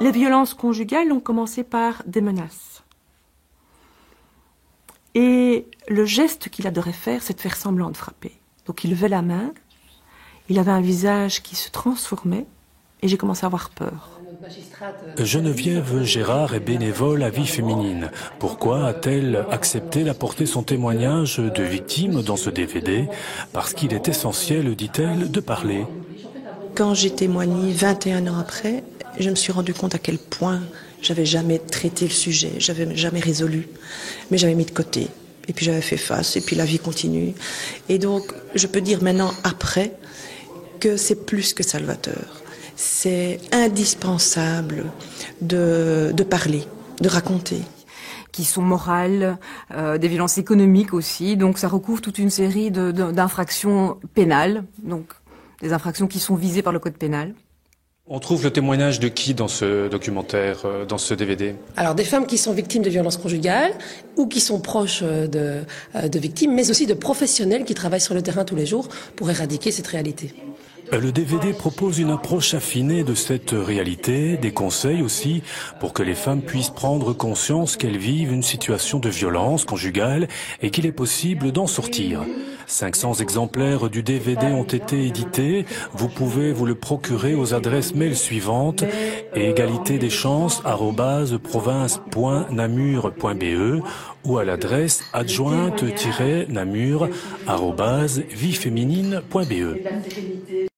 Les violences conjugales ont commencé par des menaces. Et le geste qu'il adorait faire, c'est de faire semblant de frapper. Donc il levait la main, il avait un visage qui se transformait, et j'ai commencé à avoir peur. Geneviève Gérard est bénévole à Vie féminine. Pourquoi a-t-elle accepté d'apporter son témoignage de victime dans ce DVD? Parce qu'il est essentiel, dit-elle, de parler. Quand j'ai témoigné 21 ans après, je me suis rendu compte à quel point j'avais jamais traité le sujet, j'avais jamais résolu, mais j'avais mis de côté. Et puis j'avais fait face, et puis la vie continue. Et donc, je peux dire maintenant, après, que c'est plus que salvateur. C'est indispensable de parler, de raconter. Qui sont morales, des violences économiques aussi. Donc ça recouvre toute une série d'infractions pénales, donc des infractions qui sont visées par le code pénal. On trouve le témoignage de qui dans ce documentaire, dans ce DVD? Alors des femmes qui sont victimes de violences conjugales ou qui sont proches de victimes, mais aussi de professionnels qui travaillent sur le terrain tous les jours pour éradiquer cette réalité. Le DVD propose une approche affinée de cette réalité, des conseils aussi pour que les femmes puissent prendre conscience qu'elles vivent une situation de violence conjugale et qu'il est possible d'en sortir. 500 exemplaires du DVD ont été édités. Vous pouvez vous le procurer aux adresses mail suivantes: égalitédeschances@province.namur.be ou à l'adresse adjointe-namur@vieféminine.be.